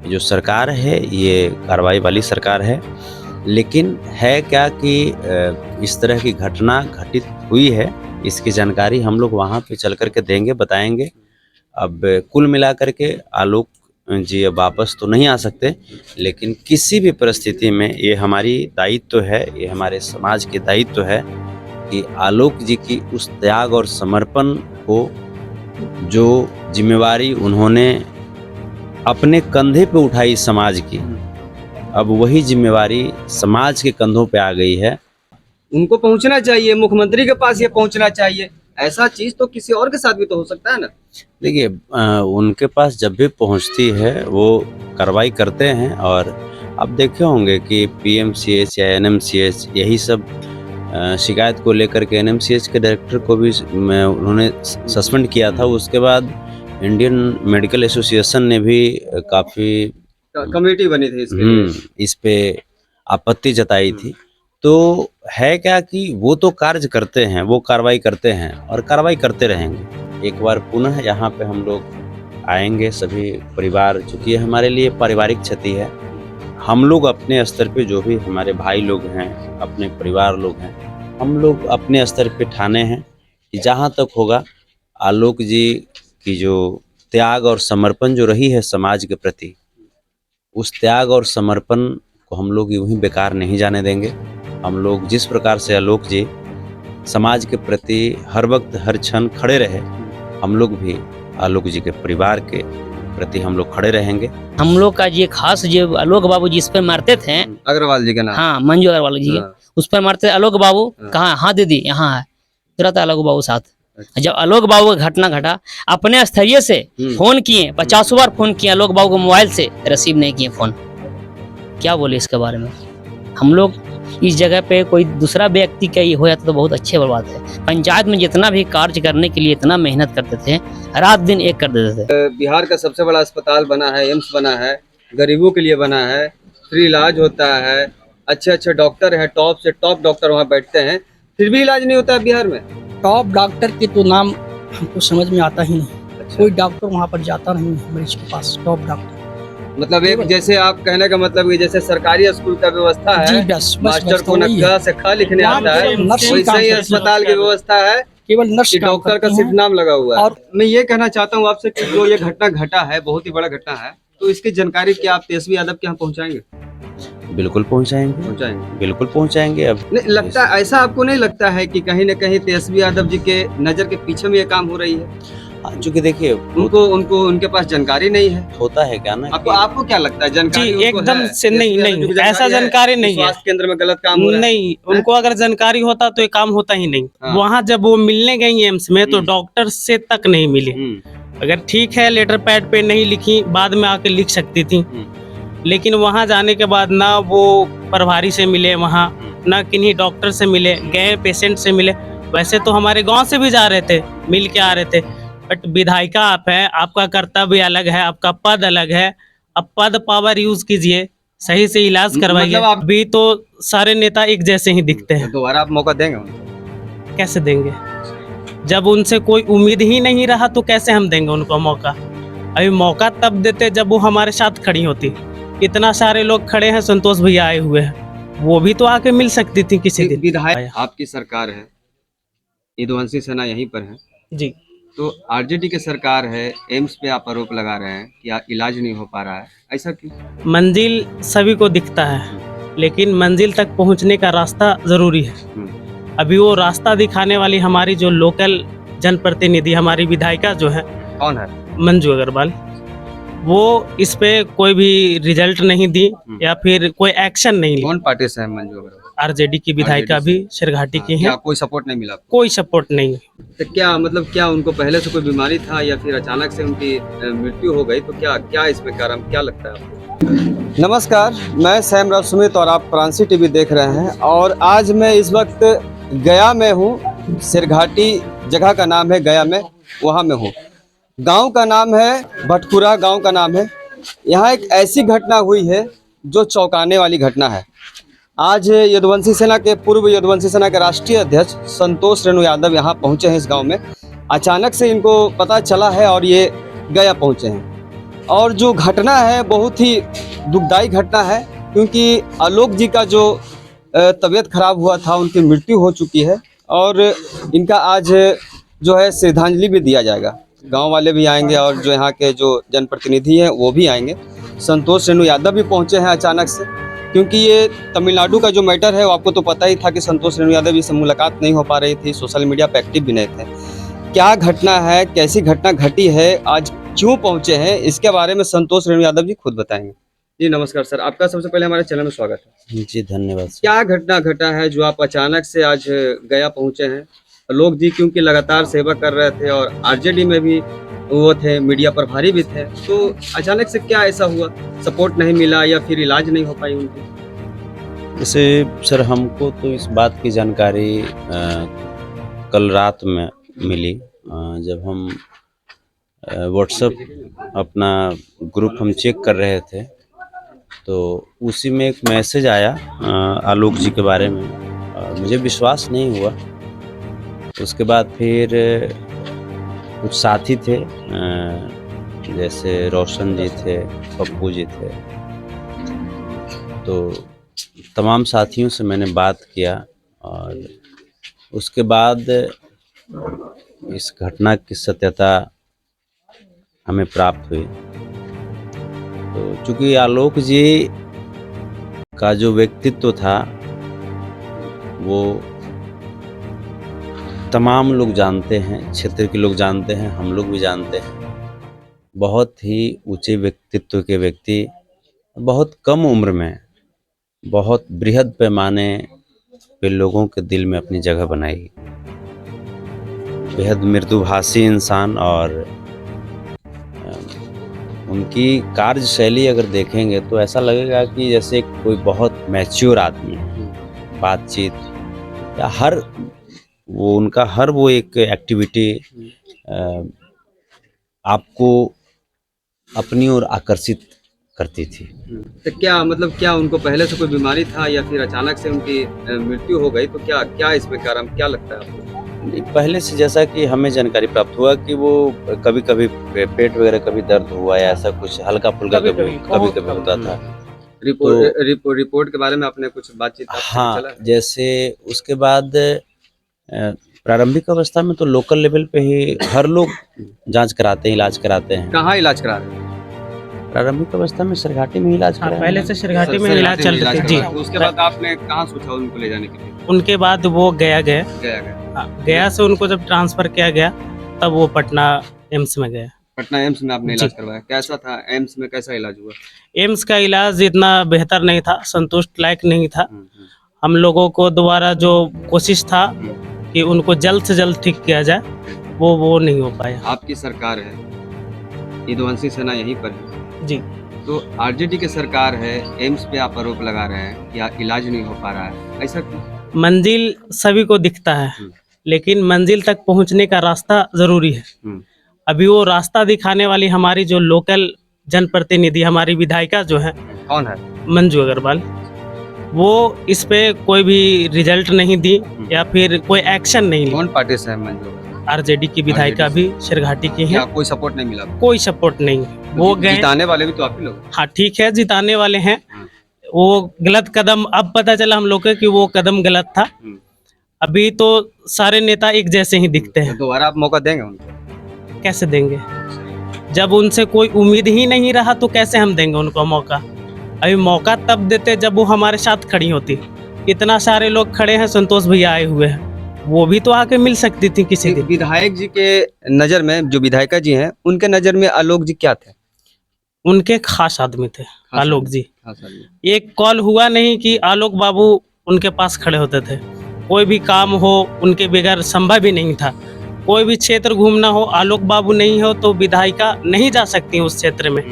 जो सरकार है ये कार्रवाई वाली सरकार है, लेकिन है क्या कि इस तरह की घटना घटित हुई है, इसकी जानकारी हम लोग वहाँ पे चल कर के देंगे, बताएँगे। अब कुल मिलाकर के आलोक जी अब वापस तो नहीं आ सकते, लेकिन किसी भी परिस्थिति में ये हमारी दायित्व है, ये हमारे समाज की दायित्व है कि आलोक जी की उस त्याग और समर्पण को, जो जिम्मेवारी उन्होंने अपने कंधे पे उठाई समाज की, अब वही जिम्मेवारी समाज के कंधों पे आ गई है। उनको पहुंचना चाहिए, मुख्यमंत्री के पास ये पहुंचना चाहिए। ऐसा चीज तो किसी और के साथ भी तो हो सकता है ना। देखिए उनके पास जब भी पहुंचती है वो कार्रवाई करते हैं, और आप देखे होंगे कि पीएमसीएच या एनएमसीएच यही सब शिकायत को लेकर के एनएमसीएच के डायरेक्टर को भी उन्होंने सस्पेंड किया था। उसके बाद इंडियन मेडिकल एसोसिएशन ने भी काफ़ी कमेटी बनी थी इसके लिए। इस पे आपत्ति जताई थी। तो है क्या कि वो तो कार्य करते हैं, वो कार्रवाई करते हैं और कार्रवाई करते रहेंगे। एक बार पुनः यहाँ पे हम लोग आएंगे सभी परिवार, चूँकि ये हमारे लिए पारिवारिक क्षति है। हम लोग अपने स्तर पे जो भी हमारे भाई लोग हैं, अपने परिवार लोग हैं, हम लोग अपने स्तर पे ठाने हैं कि जहाँ तक होगा आलोक जी की जो त्याग और समर्पण जो रही है समाज के प्रति, उस त्याग और समर्पण को हम लोग यूं ही बेकार नहीं जाने देंगे। हम लोग जिस प्रकार से आलोक जी समाज के प्रति हर वक्त हर क्षण खड़े रहे, हम लोग भी आलोक जी के परिवार के प्रति हम लोग खड़े रहेंगे। हम लोग का ये खास जो आलोक बाबू जिस पर मारते थे, अग्रवाल जी का नाम। हाँ मंजू अग्रवाल जी हाँ। उस पर मारते आलोक बाबू कहाँ, हाँ दीदी यहाँ है, तुरंत आलोक बाबू साथ। जब आलोक बाबू का घटना घटा, अपने स्थैर्य से फोन किए, 50 बार फोन किए आलोक बाबू को, मोबाइल से रिसीव नहीं किए फोन। क्या बोले इसके बारे में। हम लोग इस जगह पे कोई दूसरा व्यक्ति का ये हो जाता तो बहुत अच्छे बात है। पंचायत में जितना भी कार्य करने के लिए इतना मेहनत करते थे, रात दिन एक कर देते थे। बिहार का सबसे बड़ा अस्पताल बना है, एम्स बना है, गरीबों के लिए बना है, फ्री इलाज होता है, अच्छे अच्छे डॉक्टर हैं, टॉप से टॉप डॉक्टर वहाँ बैठते हैं, फिर भी इलाज नहीं होता है बिहार में। टॉप डॉक्टर के तो नाम हमको समझ में आता ही नहीं। अच्छा। कोई डॉक्टर वहाँ पर जाता नहीं है मरीज के पास, टॉप डॉक्टर। मतलब एक जैसे आप कहने का मतलब कि जैसे सरकारी स्कूल का व्यवस्था है, मास्टर को न क से ख लिखने आता है, वैसे ही अस्पताल की व्यवस्था है, केवल नर्स डॉक्टर का सिर्फ नाम लगा हुआ है। और मैं ये कहना चाहता हूँ आपसे कि जो ये घटना घटा है, बहुत ही बड़ा घटना है, तो इसकी जानकारी क्या आप तेजस्वी यादव के यहाँ पहुँचाएंगे? बिल्कुल पहुंचाएंगे, बिल्कुल पहुंचाएंगे। अब नहीं लगता, ऐसा आपको नहीं लगता है कि कहीं न कहीं तेजस्वी यादव जी के नजर के पीछे में ये काम हो रही है? चूँकि देखिए उनको उनके पास जानकारी नहीं है। होता है क्या ना, आपको क्या लगता है जानकारी जी एकदम से नहीं ऐसा जानकारी नहीं है। स्वास्थ्य केंद्र में गलत काम हो रहा है नहीं, उनको अगर जानकारी होता तो ये काम होता ही नहीं। वहाँ जब वो मिलने गई एम्स में तो डॉक्टर से तक नहीं मिली। अगर ठीक है लेटर पैड पे नहीं लिखी, बाद में आके लिख सकती थी, लेकिन वहाँ जाने के बाद ना वो प्रभारी से मिले, वहाँ ना किन्हीं डॉक्टर से मिले, गए पेशेंट से मिले। वैसे तो हमारे गांव से भी जा रहे थे, मिल के आ रहे थे, बट विधायिका आप हैं, आपका कर्तव्य अलग है, आपका पद अलग है। अब पद पावर यूज कीजिए, सही से इलाज करवाइए। मतलब अभी तो सारे नेता एक जैसे ही दिखते हैं। दोबारा आप मौका देंगे उनको? कैसे देंगे जब उनसे कोई उम्मीद ही नहीं रहा, तो कैसे हम देंगे उनको मौका? अभी मौका तब देते जब वो हमारे साथ खड़ी होती। इतना सारे लोग खड़े हैं, संतोष भैया आए हुए हैं, वो भी तो आके मिल सकती थी किसी दिन। विधायक आपकी सरकार है, यदुवंशी सेना यहीं पर है जी, तो आरजेडी की सरकार है, एम्स पे आप आरोप लगा रहे हैं कि इलाज नहीं हो पा रहा है, ऐसा क्यों? मंजिल सभी को दिखता है, लेकिन मंजिल तक पहुंचने का रास्ता जरूरी है। अभी वो रास्ता दिखाने वाली हमारी जो लोकल जनप्रतिनिधि, हमारी विधायिका जो है, कौन है? मंजू अग्रवाल, वो इस पे कोई भी रिजल्ट नहीं दी या फिर कोई एक्शन नहीं ली। कौन पार्टी से है मंजू अग्रवाल? आरजेडी की विधायिका भी सिरघाटी की है। कोई सपोर्ट नहीं मिला? कोई सपोर्ट नहीं। तो क्या मतलब, क्या उनको पहले से कोई बीमारी था या फिर अचानक से उनकी मृत्यु हो गई? तो क्या इसमें कारण क्या लगता है आपको? नमस्कार, मैं सैम राव सुमित और आप प्रांसी टीवी देख रहे हैं। और आज मैं इस वक्त गया में हूँ, सिरघाटी जगह का नाम है गया में, वहाँ में हूँ। गांव का नाम है भटकुरा, गांव का नाम है। यहाँ एक ऐसी घटना हुई है जो चौंकाने वाली घटना है। आज यदुवंशी सेना के पूर्व यदुवंशी सेना के राष्ट्रीय अध्यक्ष संतोष रेणु यादव यहाँ पहुँचे हैं इस गांव में। अचानक से इनको पता चला है और ये गया पहुँचे हैं। और जो घटना है बहुत ही दुखदाई घटना है, क्योंकि आलोक जी का जो तबीयत खराब हुआ था, उनकी मृत्यु हो चुकी है और इनका आज जो है श्रद्धांजलि भी दिया जाएगा। गांव वाले भी आएंगे और जो यहाँ के जो जनप्रतिनिधि हैं वो भी आएंगे। संतोष रेणु यादव भी पहुँचे हैं अचानक से, क्योंकि ये तमिलनाडु का जो मैटर है वो आपको तो पता ही था कि संतोष रेणु यादव से मुलाकात नहीं हो पा रही थी, सोशल मीडिया पर एक्टिव भी नहीं थे। क्या घटना है, कैसी घटना घटी है, आज क्यों पहुंचे हैं, इसके बारे में संतोष रेणु यादव जी खुद बताएंगे। जी नमस्कार सर, आपका सबसे पहले हमारे चैनल में स्वागत है। जी धन्यवाद। क्या घटना घटा है जो आप अचानक से आज गया पहुंचे हैं? लोग जी क्योंकि लगातार सेवा कर रहे थे और आरजेडी में भी वो थे, मीडिया प्रभारी भी थे, तो अचानक से क्या ऐसा हुआ? सपोर्ट नहीं मिला या फिर इलाज नहीं हो पाई उनकी? जैसे सर हमको तो इस बात की जानकारी कल रात में मिली, जब हम व्हाट्सएप अपना ग्रुप हम चेक कर रहे थे तो उसी में एक मैसेज आया आलोक जी के बारे में। मुझे विश्वास नहीं हुआ। उसके बाद फिर कुछ साथी थे, जैसे रोशन जी थे, पप्पू जी थे, तो तमाम साथियों से मैंने बात किया और उसके बाद इस घटना की सत्यता हमें प्राप्त हुई। तो चूँकि आलोक जी का जो व्यक्तित्व था वो तमाम लोग जानते हैं, क्षेत्र के लोग जानते हैं, हम लोग भी जानते हैं। बहुत ही ऊंचे व्यक्तित्व के व्यक्ति बहुत कम उम्र में बहुत बृहद पैमाने पे लोगों के दिल में अपनी जगह बनाई। बेहद मृदुभाषी इंसान और उनकी कार्यशैली अगर देखेंगे तो ऐसा लगेगा कि जैसे कोई बहुत मैच्योर आदमी है। बातचीत या उनका हर वो एक एक्टिविटी आपको अपनी ओर आकर्षित करती थी। तो क्या उनको पहले से कोई बीमारी था या फिर अचानक से उनकी मृत्यु हो गई? तो क्या इसमें कारण क्या लगता है आपको? पहले से जैसा कि हमें जानकारी प्राप्त हुआ कि वो कभी कभी पेट वगैरह कभी दर्द हुआ या ऐसा कुछ हल्का फुल्का कभी होता था। रिपोर्ट के बारे में आपने कुछ बातचीत? हाँ, जैसे उसके बाद प्रारंभिक अवस्था में तो लोकल लेवल पे ही हर लोग जांच कराते हैं, इलाज कराते हैं। कहाँ इलाज करा रहे हैं? प्रारंभिक अवस्था में सरघाटी में इलाज कराया। पहले से सरघाटी में इलाज चल रही थी जी। उसके बाद आपने कहाँ सोचा उनको ले जाने के लिए? उनके बाद वो गया से उनको जब ट्रांसफर किया गया तब वो पटना एम्स में गया। पटना एम्स में आपने इलाज करवाया? कैसा था एम्स में, कैसा इलाज हुआ? एम्स का इलाज इतना बेहतर नहीं था, संतुष्ट लायक नहीं था। हम लोगों को दोबारा जो कोशिश था कि उनको जल्द से जल्द ठीक किया जाए, वो नहीं हो पाया। आपकी सरकार है, यदुवंशी सेना यहीं पर है जी, तो आरजेडी की सरकार है, एम्स पे आप आरोप लगा रहे हैं कि इलाज नहीं हो पा रहा है, ऐसा क्यों? मंजिल सभी को दिखता है लेकिन मंजिल तक पहुंचने का रास्ता जरूरी है। अभी वो रास्ता दिखाने वाली हमारी जो लोकल जनप्रतिनिधि, हमारी विधायिका जो है, कौन है? मंजू अग्रवाल, वो इस पे कोई भी रिजल्ट नहीं दी या फिर कोई एक्शन नहीं ली। कौन पार्टी से है मंजू? आरजेडी की विधायिका भी सरघाटी की है। कोई सपोर्ट नहीं मिला? कोई सपोर्ट नहीं। वो गए, जिताने वाले भी तो आप ही लोग। हाँ ठीक है, जिताने वाले हैं। वो गलत कदम, अब पता चला हम लोग को कि वो कदम गलत था। अभी तो सारे नेता एक जैसे ही दिखते हैं। दोबारा आप मौका देंगे उनको? कैसे देंगे? जब उनसे कोई उम्मीद ही नहीं रहा तो कैसे हम देंगे उनको मौका? अभी मौका तब देते जब वो हमारे साथ खड़ी होती। इतना सारे लोग खड़े हैं, संतोष भैया आए हुए हैं, वो भी तो आके मिल सकती थी किसी दिन। विधायक जी के नजर में, जो विधायिका जी हैं, उनके नजर में आलोक जी क्या थे? उनके खास आदमी थे आलोक जी। खास आदमी। एक कॉल हुआ नहीं कि आलोक बाबू उनके पास खड़े होते थे। कोई भी काम हो उनके बगैर संभव ही नहीं था। कोई भी क्षेत्र घूमना हो, आलोक बाबू नहीं हो तो विधायिका नहीं जा सकती उस क्षेत्र में।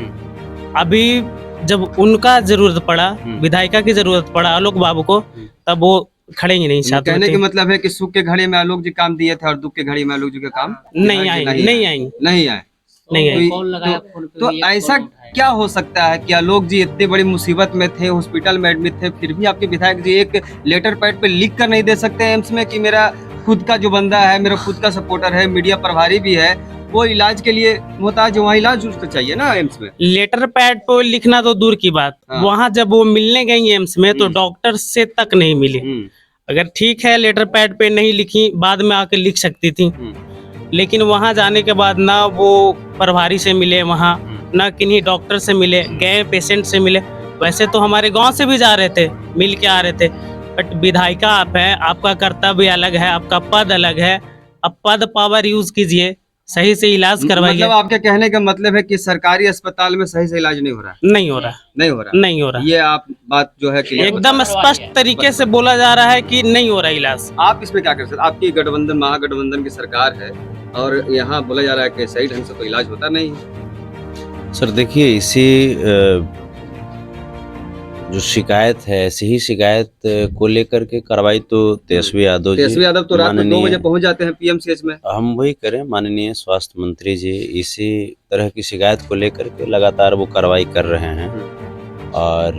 अभी जब उनका जरूरत पड़ा, विधायिका की जरूरत पड़ा आलोक बाबू को, तब वो खड़े ही नहीं साथ। कहने का मतलब है कि सुख के घड़ी में आलोक जी काम दिए थे और दुख के घड़ी में आलोक जी का काम नहीं आए। तो ऐसा क्या हो सकता है कि आलोक जी इतनी बड़ी मुसीबत में थे, हॉस्पिटल में एडमिट थे, फिर भी आपके विधायक जी एक लेटर पैड पे लिख कर नहीं दे सकते एम्स में कि मेरा खुद का जो बंदा है, मेरा खुद का सपोर्टर है, मीडिया प्रभारी भी है, वो इलाज के लिए मोहताज है, वहाँ इलाज उसको चाहिए ना एम्स में। लेटर पैड पे लिखना तो दूर की बात, हाँ। वहाँ जब वो मिलने गई एम्स में तो डॉक्टर से तक नहीं मिली। अगर ठीक है लेटर पैड पे नहीं लिखी, बाद में आके लिख सकती थी, लेकिन वहाँ जाने के बाद ना वो प्रभारी से मिले, वहाँ ना किन्हीं डॉक्टर से मिले, गए पेशेंट से मिले। वैसे तो हमारे गांव से भी जा रहे थे, मिल के आ रहे थे, बट विधायिका आप हैं, आपका कर्तव्य अलग है, आपका पद अलग है। अब पद पावर यूज कीजिए, सही से इलाज करवाइए। मतलब आपके कहने का मतलब है कि सरकारी अस्पताल में सही से इलाज नहीं हो रहा है। नहीं हो रहा, नहीं हो रहा, नहीं हो रहा, ये आप बात जो है क्लियर एकदम स्पष्ट तरीके से बोला जा रहा है कि नहीं हो रहा इलाज। आप इसमें क्या कर सकते? आपकी गठबंधन महागठबंधन की सरकार है और यहाँ बोला जा रहा है कि सही ढंग से तो इलाज होता नहीं है। सर देखिए, इसी जो शिकायत है, ऐसी ही शिकायत को लेकर के कार्रवाई तो तेजस्वी यादव जी, तेजस्वी यादव तो रात में 2 माननीय- बजे पहुंच जाते हैं पीएमसीएच में। हम वही करें, माननीय स्वास्थ्य मंत्री जी इसी तरह की शिकायत को लेकर के लगातार वो कार्रवाई कर रहे हैं। और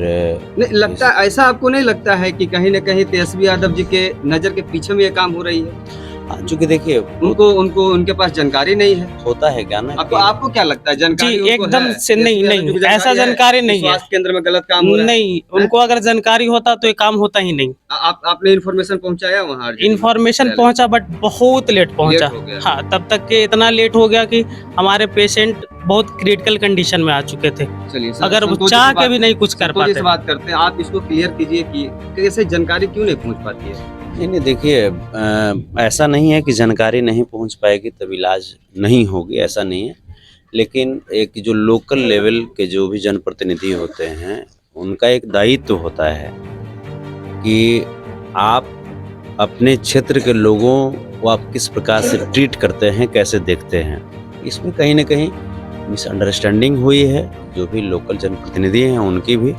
नहीं लगता, ऐसा आपको नहीं लगता है कि कहीं न कहीं तेजस्वी यादव जी के नजर के पीछे में ये काम हो रही है? चूंकि देखिए उनको उनके पास जानकारी नहीं है। होता है क्या ना कि- आपको क्या लगता है जानकारी जी, उनको एकदम है? से नहीं, तेजस्वी यादव नहीं, जी को ऐसा जानकारी नहीं है। स्वास्थ्य केंद्र में गलत काम हो रहा है। नहीं, उनको अगर जानकारी होता तो ये काम होता ही नहीं। आपने इन्फॉर्मेशन पहुंचाया वहाँ? इन्फॉर्मेशन पहुंचा बट बहुत लेट पहुंचा। हो गया। हाँ, तब तक के इतना लेट हो गया कि हमारे पेशेंट बहुत क्रिटिकल कंडीशन में आ चुके थे। चलिए, अगर वो चाह के भी नहीं कुछ कर पाते। बात करते हैं, आप इसको क्लियर कीजिए कि कैसे जानकारी क्यों नहीं पहुंच पाती है? नहीं देखिए, ऐसा नहीं है कि जानकारी नहीं पहुंच पाएगी तब इलाज नहीं होगी, ऐसा नहीं है। लेकिन एक जो लोकल लेवल के जो भी जनप्रतिनिधि होते हैं उनका एक दायित्व होता है कि आप अपने क्षेत्र के लोगों को आप किस प्रकार से ट्रीट करते हैं, कैसे देखते हैं। इसमें कहीं ना कहीं मिसअंडरस्टैंडिंग हुई है, जो भी लोकल जनप्रतिनिधि हैं उनकी भी।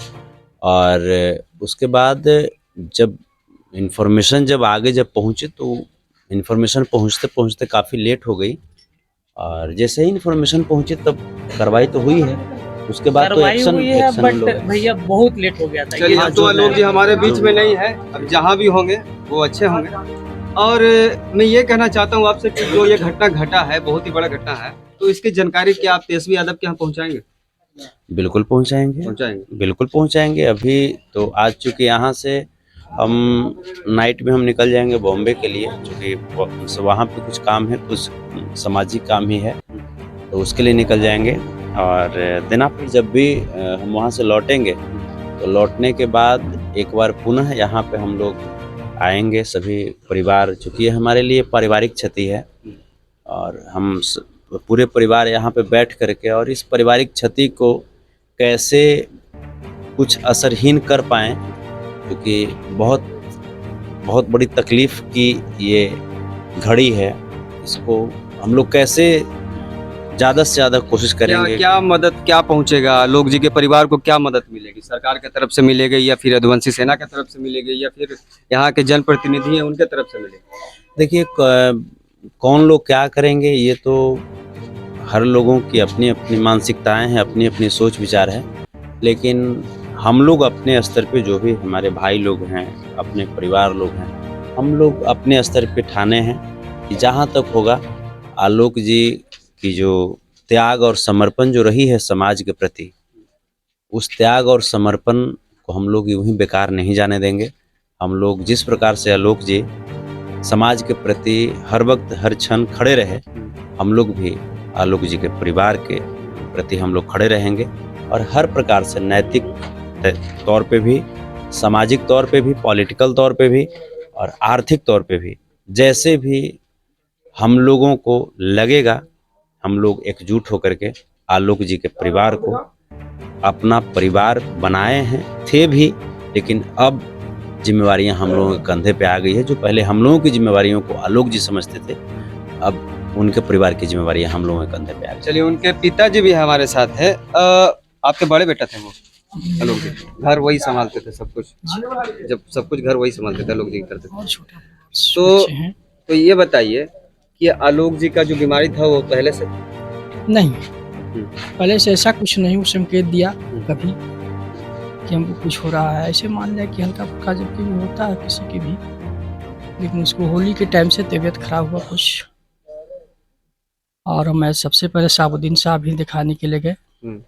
और उसके बाद जब इन्फॉर्मेशन जब आगे जब पहुँचे तो इन्फॉर्मेशन पहुँचते पहुँचते काफ़ी लेट हो गई। और जैसे ही इन्फॉर्मेशन पहुँची तब कार्रवाई तो हुई है, उसके बाद तो कार्रवाई एक्शन हुई है, एक्शन बट लोग- भैया बहुत लेट हो गया था। चलिए, ये तो आलोक जी हमारे बीच में नहीं है, अब जहाँ भी होंगे वो अच्छे होंगे। और मैं ये कहना चाहता हूँ आपसे कि जो ये घटना घटा है, बहुत ही बड़ा घटना है, तो इसकी जानकारी क्या आप तेजस्वी यादव के यहाँ पहुँचाएंगे? बिल्कुल पहुँचाएंगे, बिल्कुल पहुँचाएंगे। अभी तो आज चूँकि यहाँ से हम नाइट में हम निकल जाएंगे बॉम्बे के लिए, क्योंकि वहाँ पे कुछ काम है, कुछ सामाजिक काम ही है, तो उसके लिए निकल जाएंगे। और दिन फिर जब भी हम वहाँ से लौटेंगे तो लौटने के बाद एक बार पुनः यहाँ पे हम लोग आएंगे सभी परिवार, चूँकि ये हमारे लिए पारिवारिक क्षति है और हम पूरे परिवार यहाँ पे बैठ करके और इस पारिवारिक क्षति को कैसे कुछ असरहीन कर पाएँ, क्योंकि बहुत बहुत बड़ी तकलीफ़ की ये घड़ी है, इसको हम लोग कैसे ज़्यादा से ज़्यादा कोशिश करेंगे। क्या मदद क्या पहुंचेगा आलोक जी के परिवार को? क्या मदद मिलेगी? सरकार की तरफ से मिलेगी या फिर यदुवंशी सेना की तरफ से मिलेगी या फिर यहाँ के जनप्रतिनिधि हैं उनके तरफ से मिलेगी? देखिए, कौन लोग क्या करेंगे ये तो हर लोगों की अपनी अपनी मानसिकताएं हैं, अपनी अपनी सोच विचार है। लेकिन हम लोग अपने स्तर पे जो भी हमारे भाई लोग हैं, अपने परिवार लोग हैं, हम लोग अपने स्तर पे ठाने हैं कि जहाँ तक होगा आलोक जी की जो त्याग और समर्पण जो रही है समाज के प्रति, उस त्याग और समर्पण को हम लोग यूं ही बेकार नहीं जाने देंगे। हम लोग जिस प्रकार से आलोक जी समाज के प्रति हर वक्त हर क्षण खड़े रहे, हम लोग भी आलोक जी के परिवार के प्रति हम लोग खड़े रहेंगे और हर प्रकार से नैतिक तौर पे भी, सामाजिक तौर पे भी, पॉलिटिकल तौर पे भी और आर्थिक तौर पे भी, जैसे भी हम लोगों को लगेगा, हम लोग एकजुट होकर के आलोक जी के परिवार को अपना परिवार बनाए हैं, थे भी, लेकिन अब जिम्मेवारियां हम लोगों के कंधे पे आ गई है। जो पहले हम लोगों की जिम्मेवारियों को आलोक जी समझते थे, अब उनके परिवार की जिम्मेवारियां हम लोगों के कंधे पे आ गई। चलिए, उनके पिताजी भी हमारे साथ है। आपके बड़े बेटा थे वो आलोक जी, घर वही संभालते थे सब कुछ, जब सब कुछ घर वही संभालते थे, आलोक जी करते थे। तो ये बताइए कि आलोक जी का जो बीमारी था वो पहले से नहीं, पहले से ऐसा कुछ नहीं संकेत दिया कभी कि हमको कुछ हो रहा है। ऐसे मान लिया कि हल्का फुल्का जबकि भी होता है किसी की भी, लेकिन उसको होली के टाइम से तबीयत खराब हुआ कुछ और मैं सबसे पहले साबुद्दीन साहब ही दिखाने के लिए गए। हम्म।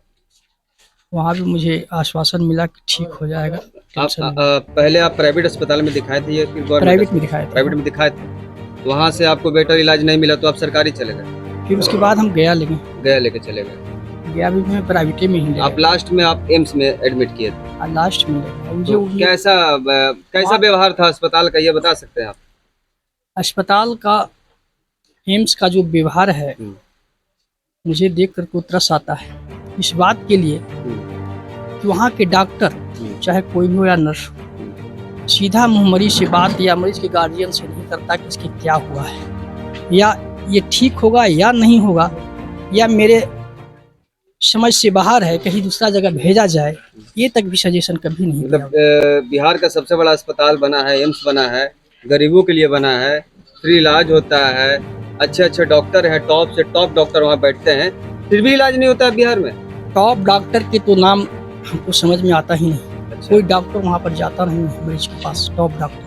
वहाँ भी मुझे आश्वासन मिला कि ठीक हो जाएगा, आप टेंशन नहीं। पहले आप प्राइवेट अस्पताल में दिखाए थे या फिर गवर्नमेंट? प्राइवेट में दिखाया था। प्राइवेट में दिखाए थे, वहाँ से आपको बेटर इलाज नहीं मिला तो आप सरकारी चले गए, फिर उसके बाद हम गया गया लेके चले गए। गया भी मैं प्राइवेट में ही ले आप लास्ट में आप एम्स में एडमिट किए थे, गया। लास्ट में ले गया। मुझे तो वो- कैसा व्यवहार था अस्पताल का, ये बता सकते हैं आप? अस्पताल का, एम्स का जो व्यवहार है, हम्म। मुझे देख कर को तरस आता है इस बात के लिए कि वहाँ के डॉक्टर, चाहे कोई भी हो या नर्स, सीधा मुँह मरीज से बात या मरीज के गार्जियन से नहीं करता कि इसके क्या हुआ है, या ये ठीक होगा या नहीं होगा, या मेरे समझ से बाहर है, कहीं दूसरा जगह भेजा जाए, ये तक भी सजेशन कभी नहीं किया। मतलब बिहार का सबसे बड़ा अस्पताल बना है, एम्स बना है, गरीबों के लिए बना है, फ्री इलाज होता है, अच्छे अच्छे डॉक्टर हैं, टॉप से टॉप डॉक्टर वहाँ बैठते हैं, फिर भी इलाज नहीं होता है बिहार में। टॉप डॉक्टर के तो नाम हमको समझ में आता ही नहीं। अच्छा। कोई डॉक्टर वहाँ पर जाता नहीं है मरीज के पास, टॉप डॉक्टर।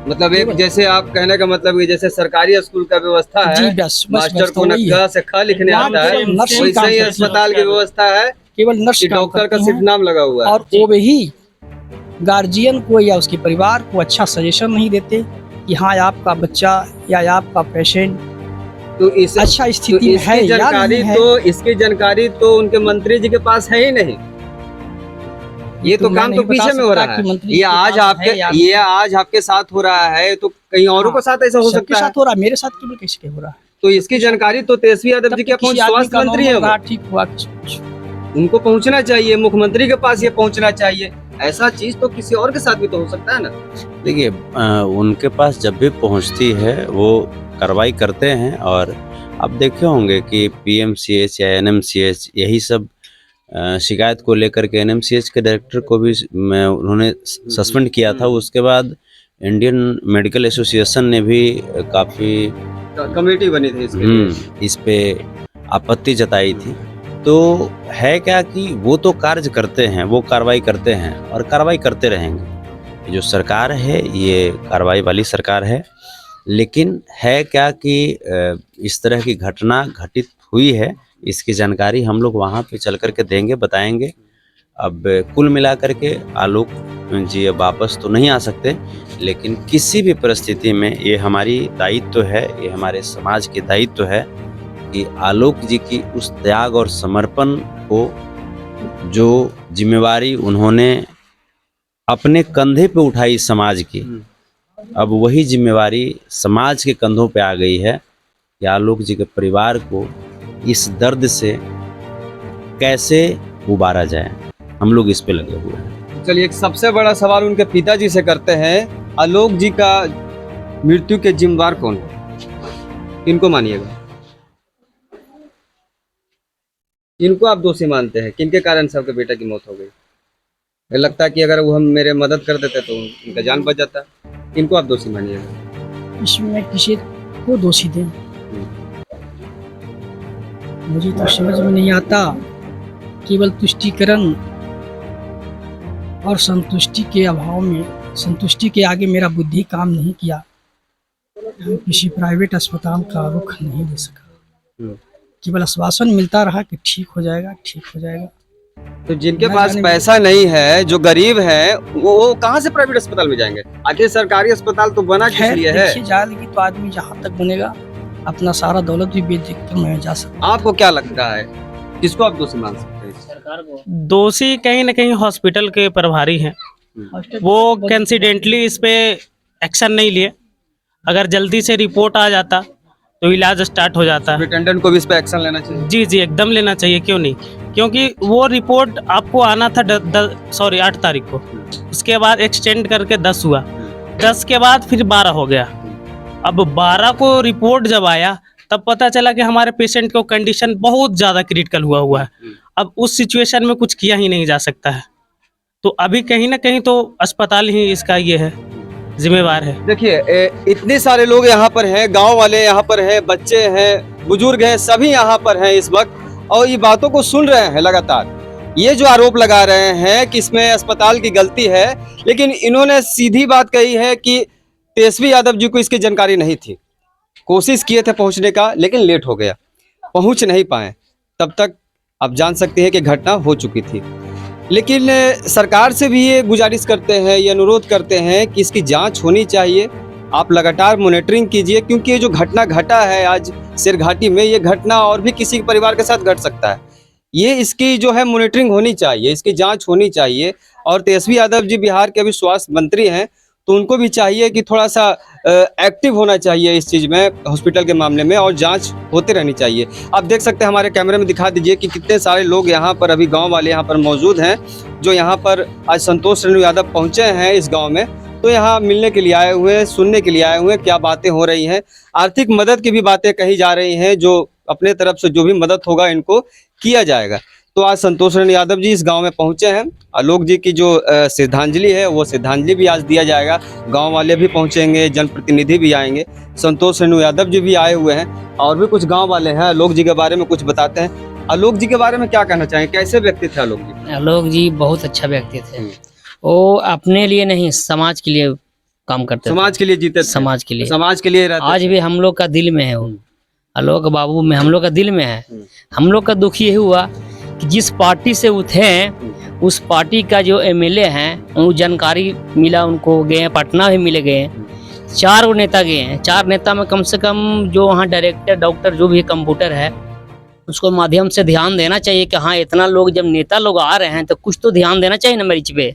मतलब एक जैसे आप कहने का मतलब कि जैसे सरकारी स्कूल का व्यवस्था जी है, बस मास्टर को न वही है। क से ख लिखने वहाँ आता है, केवल नर्स ही वैसे काम ही करती है। अस्पताल की व्यवस्था है केवल नर्स कि काम डॉक्टर का करती सिर्फ हैं, नाम लगा हुआ है। और वो भी गार्जियन को या उसके परिवार को अच्छा सजेशन नहीं देते कि हाँ आपका बच्चा या आपका पेशेंट तो इस अच्छा तो स्थिति में है इसकी या जानकारी नहीं है। तो इसकी जानकारी तो उनके मंत्री जी के पास है ही नहीं। ये तो मैं काम नहीं तो बता पीछे में हो सकता रहा कि है। मंत्री ये जी के आज पास है या आपके ये आज आपके साथ हो रहा है तो कहीं औरों के साथ ऐसा हो सबके सकता है। साथ हो रहा है, मेरे साथ केवल किसी के हो रहा है। तो इसकी जानकारी तो तेजस्वी यादव तब जी तो के पहुंच किसी आदमी स्वास्थ्य का मंत्री है नॉर्मल वो, रहा, ठीक हुआ कुछ। उनको पहुंचना चाहिए, मुख्यमंत्री के पास ये पहुंचना चाहिए। ऐसा चीज तो किसी और के साथ भी तो हो सकता है ना। देखिए उनके पास जब भी पहुंचती है वो कार्रवाई करते हैं। और आप देखे होंगे कि पीएमसीएच या एनएमसीएच यही सब शिकायत को लेकर के एनएमसीएच के डायरेक्टर को भी उन्होंने सस्पेंड किया था। उसके बाद इंडियन मेडिकल एसोसिएशन ने भी काफ़ी कमेटी बनी थी इसके लिए। इस पे आपत्ति जताई थी। तो है क्या कि वो तो कार्य करते हैं, वो कार्रवाई करते हैं और कार्रवाई करते रहेंगे। जो सरकार है ये कार्रवाई वाली सरकार है। लेकिन है क्या कि इस तरह की घटना घटित हुई है, इसकी जानकारी हम लोग वहाँ पे चल कर के देंगे, बताएंगे। अब कुल मिलाकर के आलोक जी अब वापस तो नहीं आ सकते, लेकिन किसी भी परिस्थिति में ये हमारी दायित्व है, ये हमारे समाज की दायित्व है कि आलोक जी की उस त्याग और समर्पण को, जो जिम्मेवारी उन्होंने अपने कंधे पे उठाई समाज की, अब वही जिम्मेवारी समाज के कंधों पे आ गई है कि आलोक जी के परिवार को इस दर्द से कैसे उबारा जाए। हम लोग इस पे लगे हुए हैं। चलिए, एक सबसे बड़ा सवाल उनके पिताजी से करते हैं। आलोक जी का मृत्यु के जिम्मेदार कौन है? किनको मानिएगा? किनको आप दोषी मानते हैं? किनके कारण सबके बेटे की मौत हो गई? मुझे लगता है कि अगर वो हम मेरे मदद कर देते तो उनका जान बच जाता। किनको आप दोषी मानिएगा? इसमें किसी को दोषी दें, मुझे तो समझ में नहीं आता। केवल तुष्टीकरण और संतुष्टि के अभाव में, संतुष्टि के आगे मेरा बुद्धि काम नहीं किया। हम किसी प्राइवेट अस्पताल का रुख नहीं दे सका। केवल आश्वासन मिलता रहा कि ठीक हो जाएगा, ठीक हो जाएगा। तो जिनके ना पास जाने पैसा नहीं है, जो गरीब है, वो कहाँ से प्राइवेट अस्पताल में जाएंगे? आखिर सरकारी अस्पताल तो बना किस खैर लिए है? देखिए जाएगी तो आदमी जहाँ तक बनेगा अपना सारा दौलत भी बेच कर मैं जा सकता। आपको क्या लगता है, किसको आप दोषी मान सकते हैं? दोषी कहीं ना कहीं हॉस्पिटल के प्रभारी हैं। वो कंसिडेंटली इस पे एक्शन नहीं लिए। अगर जल्दी से रिपोर्ट आ जाता तो इलाज स्टार्ट हो जाता है। सुपरिटेंडेंट को भी इस पे एक्शन लेना चाहिए। जी जी, एकदम लेना चाहिए, क्यों नहीं। क्योंकि वो रिपोर्ट आपको आना था 8 तारीख को, उसके बाद एक्सटेंड करके 10 हुआ, 10 के बाद फिर 12 हो गया। अब 12 को रिपोर्ट जब आया तब पता चला कि हमारे पेशेंट को कंडीशन बहुत ज़्यादा क्रिटिकल हुआ है। अब उस सिचुएशन में कुछ किया ही नहीं जा सकता है। तो अभी कहीं ना कहीं तो अस्पताल ही इसका ये है, जिम्मेवार है। देखिए, इतने सारे लोग यहाँ पर हैं, गांव वाले यहाँ पर हैं, बच्चे हैं, बुजुर्ग हैं, सभी यहाँ पर हैं इस वक्त, और ये बातों को सुन रहे हैं लगातार। ये जो आरोप लगा रहे हैं कि इसमें अस्पताल की गलती है, लेकिन इन्होंने सीधी बात कही है कि तेजस्वी यादव जी को इसकी जानकारी नहीं थी। कोशिश किए थे पहुंचने का, लेकिन लेट हो गया। पहुंच नहीं पाए, तब तक आप जान सकते हैं कि घटना हो चुकी थी। लेकिन सरकार से भी ये गुजारिश करते हैं, ये अनुरोध करते हैं कि इसकी जांच होनी चाहिए। आप लगातार मॉनिटरिंग कीजिए, क्योंकि ये जो घटना घटा है आज सिरघाटी में, ये घटना और भी किसी के परिवार के साथ घट सकता है। ये इसकी जो है मॉनिटरिंग होनी चाहिए, इसकी जांच होनी चाहिए। और तेजस्वी यादव जी बिहार के अभी स्वास्थ्य मंत्री हैं, तो उनको भी चाहिए कि थोड़ा सा एक्टिव होना चाहिए इस चीज़ में, हॉस्पिटल के मामले में, और जांच होते रहनी चाहिए। आप देख सकते हैं, हमारे कैमरे में दिखा दीजिए कि कितने सारे लोग यहाँ पर, अभी गांव वाले यहाँ पर मौजूद हैं, जो यहाँ पर आज संतोष रेणु यादव पहुँचे हैं इस गाँव में। तो यहाँ मिलने के लिए आए हुए हैं, सुनने के लिए आए हुए हैं क्या बातें हो रही हैं। आर्थिक मदद की भी बातें कही जा रही हैं, जो अपने तरफ से जो भी मदद होगा इनको किया जाएगा। तो आज संतोष रेणु यादव जी इस गांव में पहुंचे हैं। आलोक जी की जो श्रद्धांजलि है, वो श्रद्धांजलि भी आज दिया जाएगा। गांव वाले भी पहुंचेंगे, जनप्रतिनिधि भी आएंगे, संतोष रेणु यादव जी भी आए हुए हैं, और भी कुछ गांव वाले हैं। आलोक जी के बारे में कुछ बताते हैं। आलोक जी के बारे में क्या कहना चाहेंगे, कैसे व्यक्ति थे आलोक जी? आलोक जी बहुत अच्छा व्यक्ति थे। वो अपने लिए नहीं, समाज के लिए काम करते थे। समाज के लिए जीते थे। समाज के लिए, समाज के लिए रहते आज थे। भी हम लोग का दिल में है वो। आलोक बाबू में हम लोग का दिल में है। हम लोग का दुख ये हुआ कि जिस पार्टी से उठे हैं, उस पार्टी का जो एमएलए हैं, वो जानकारी मिला उनको, गए हैं पटना भी मिले गए हैं। 4 नेता गए हैं। 4 नेता में कम से कम जो वहाँ डायरेक्टर, डॉक्टर, जो भी कंप्यूटर है, उसको माध्यम से ध्यान देना चाहिए कि हाँ इतना लोग, जब नेता लोग आ रहे हैं तो कुछ तो ध्यान देना चाहिए ना मरीज पे।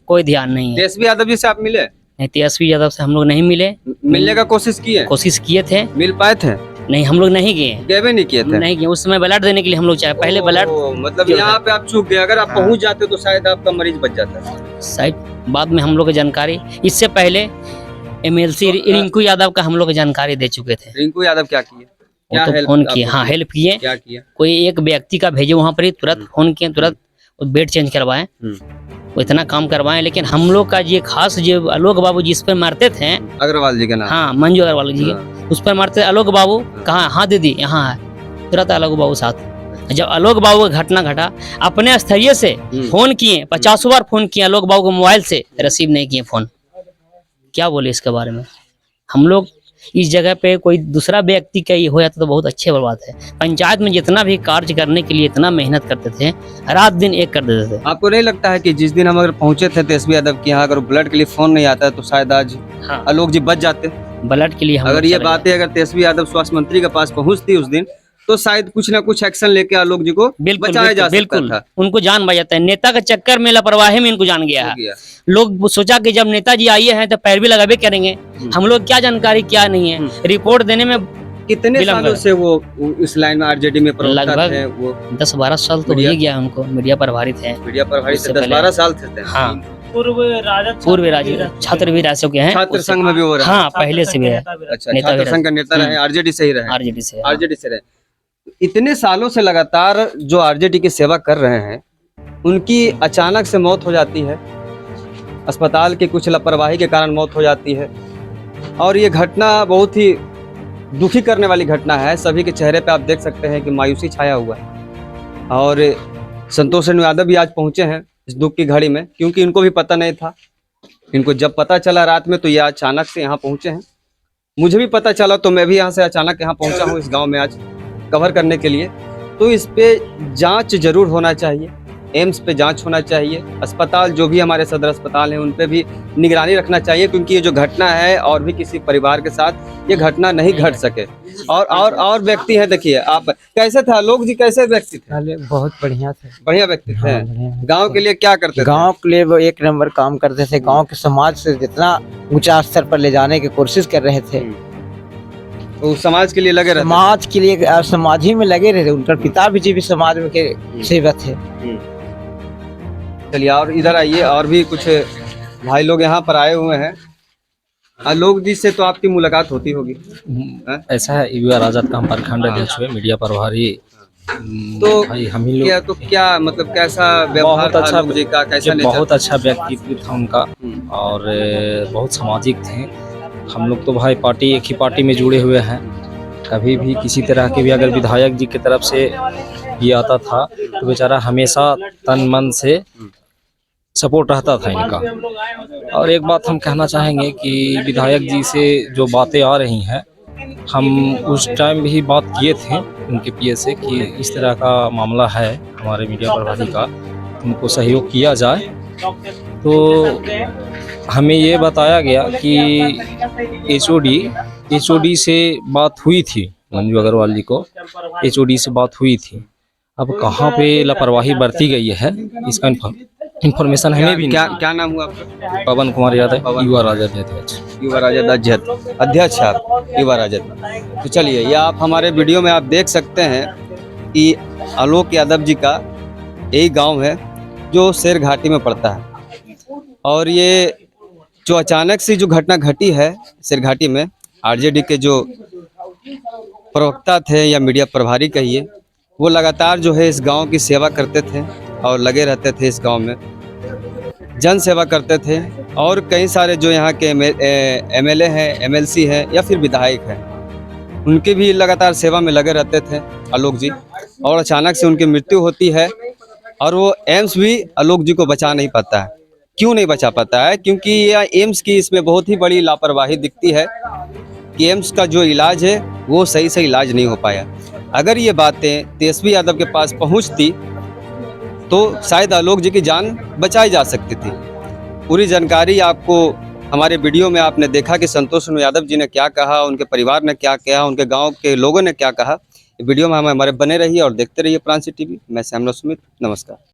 कोई ध्यान नहीं है। तेजस्वी यादव जी से आप मिले? नहीं, तेजस्वी यादव से हम लोग नहीं मिले। मिलने का कोशिश किए? कोशिश किए थे, मिल पाए थे? नहीं हम लोग नहीं गए। गए भी नहीं किए थे? नहीं गए। उस समय ब्लड देने के लिए हम लोग चाहे पहले ब्लड, मतलब यहाँ पे आप चूक गए। अगर आप पहुंच जाते तो शायद आपका मरीज बच जाता। शायद बाद में हम लोग को जानकारी, इससे पहले एमएलसी रिंकू यादव का हम लोग को जानकारी दे चुके थे। रिंकू यादव क्या किए? वो तो फोन किए, हाँ हेल्प किए। क्या किया? कोई एक व्यक्ति का भेजे वहाँ पर ही, तुरंत फोन किए, तुरंत बेड चेंज करवाए, वो इतना काम करवाए। लेकिन हम लोग का ये खास, जो आलोक बाबू जिस पर मारते थे, अग्रवाल जी का नाम? हाँ मंजू अग्रवाल जी के, उस पर मारते आलोक बाबू। कहाँ? हाँ दीदी यहाँ है। तुरंत आलोक बाबू साथ। जब आलोक बाबू का घटना घटा, अपने स्थैर्य से फोन किए, 50 बार फोन किए आलोक बाबू को, मोबाइल से रिसीव नहीं किए फोन। क्या बोले इसके बारे में? हम लोग इस जगह पे कोई दूसरा व्यक्ति का ये हो जाता तो बहुत अच्छी बात है। पंचायत में जितना भी कार्य करने के लिए इतना मेहनत करते थे, रात दिन एक कर देते थे। आपको नहीं लगता है कि जिस दिन हम अगर पहुंचे थे तेजस्वी यादव के यहाँ, अगर ब्लड के लिए फोन नहीं आता तो शायद आज हाँ, आलोक जी बच जाते? ब्लड के लिए हम अगर लोग ये चले बातें अगर तेजस्वी यादव स्वास्थ्य मंत्री के पास पहुंचती उस दिन, तो शायद कुछ ना कुछ एक्शन लेके आलोक जी को बिल्कुल बचाया जा सकता बिल्कुल था। उनको जान बच जाता है। नेता के चक्कर में, लापरवाही में इनको जान गया है। गया। लोग सोचा कि जब नेताजी आए हैं तो पैरवी लगावे करेंगे। हम लोग क्या जानकारी क्या नहीं है, रिपोर्ट देने में कितने विलंब सालों है। से वो इस लाइन में आरजेडी में प्रवक्ता लगभग थे? वो 10-12 साल तो हो मीडिया- ही गया उनको, मीडिया प्रभारी थे। मीडिया प्रभारी से उससे पहले- 10-12 साल थे। हाँ, पूर्व राज्य छात्र भी रह चुके हैं। छात्र संघ में भी हो रहा है? हाँ पहले से भी है, अच्छा, नेता छात्र भी संघ का नेता रहे, आरजेडी से ही रहे? आरजेडी से। आरजेडी से रहे। इतने सालों से लगातार जो आरजेडी की सेवा कर रहे हैं, उनकी अचानक से मौत हो जाती है, अस्पताल की कुछ लापरवाही के कारण मौत हो जाती है। और ये घटना बहुत ही दुखी करने वाली घटना है। सभी के चेहरे पे आप देख सकते हैं कि मायूसी छाया हुआ है। और संतोष रेणु यादव भी आज पहुंचे हैं इस दुख की घड़ी में, क्योंकि इनको भी पता नहीं था। इनको जब पता चला रात में, तो ये अचानक से यहाँ पहुंचे हैं। मुझे भी पता चला तो मैं भी यहाँ से अचानक यहाँ पहुंचा हूँ इस गांव में आज कवर करने के लिए। तो इस पे जांच जरूर होना चाहिए, एम्स पे जांच होना चाहिए, अस्पताल जो भी हमारे सदर अस्पताल हैं उन पे भी निगरानी रखना चाहिए, क्योंकि ये जो घटना है और भी किसी परिवार के साथ ये घटना नहीं घट सके। और व्यक्ति है, देखिए आप कैसे थे आलोक जी, कैसे व्यक्ति थे? पहले बहुत बढ़िया थे। बढ़िया व्यक्ति थे। हाँ, बढ़िया। गांव के लिए क्या करते थे? गांव के लिए वो एक नंबर काम करते थे। गांव के समाज से जितना ऊंचा स्तर पर ले जाने की कोशिश कर रहे थे। वो समाज के लिए लगे रहते समाज के लिए समाज ही में लगे रहे थे। उनका पिता भी समाज में के सेवक थे। थे। चलिए और इधर आइए, और भी कुछ भाई लोग यहाँ पर आए हुए हैं। आलोक जी से तो आपकी मुलाकात होती होगी? हैं? ऐसा है, युवा राजद का हम प्रखंड अध्यक्ष हुए, मीडिया प्रभारी। तो भाई हम ही लोग क्या तो क्या मतलब कैसा व्यवहार बहुत था अच्छा, आलोक जी का, कैसा नेचर? बहुत अच्छा व्यक्तित्व था उनका और बहुत सामाजिक थे। हम लोग तो भाई पार्टी, एक ही पार्टी में जुड़े हुए हैं। कभी भी किसी तरह के भी अगर विधायक जी की तरफ से ये आता था तो बेचारा हमेशा तन मन से सपोर्ट रहता था इनका। और एक बात हम कहना चाहेंगे कि विधायक जी से जो बातें आ रही हैं हम उस टाइम भी बात किए थे उनके पीए से कि इस तरह का मामला है हमारे मीडिया प्रभारी का, उनको सहयोग किया जाए। तो हमें ये बताया गया कि एचओडी से बात हुई थी, मंजू अग्रवाल जी को एचओडी से बात हुई थी। अब कहाँ पे लापरवाही बरती गई है इसका इन्फॉर्मेशन हमें भी क्या नहीं। क्या नाम हुआ आपका? पवन कुमार यादव, पवन युवा राजद अध्यक्ष। युवा राजद अध्यक्ष आप युवा राजद। तो चलिए, ये आप हमारे वीडियो में आप देख सकते हैं कि आलोक यादव जी का यही गांव है जो शेर घाटी में पड़ता है। और ये जो अचानक से जो घटना घटी है शेर घाटी में, आरजेडी के जो प्रवक्ता थे या मीडिया प्रभारी कहिए, वो लगातार जो है इस गांव की सेवा करते थे और लगे रहते थे इस गांव में, जन सेवा करते थे। और कई सारे जो यहाँ के एमएलए हैं, एमएलसी हैं या फिर विधायक हैं, उनके भी लगातार सेवा में लगे रहते थे आलोक जी। और अचानक से उनकी मृत्यु होती है और वो एम्स भी आलोक जी को बचा नहीं पाता है। क्यों नहीं बचा पाता है? क्योंकि यह एम्स की इसमें बहुत ही बड़ी लापरवाही दिखती है कि एम्स का जो इलाज है वो सही से इलाज नहीं हो पाया। अगर ये बातें तेजस्वी यादव के पास पहुंचती तो शायद आलोक जी की जान बचाई जा सकती थी। पूरी जानकारी आपको हमारे वीडियो में आपने देखा कि संतोष यादव जी ने क्या कहा, उनके परिवार ने क्या कहा, उनके गांव के लोगों ने क्या कहा। वीडियो में हमारे बने रहिए और देखते रहिए प्रांसी टीवी। मैं सैमराव सुमित, नमस्कार।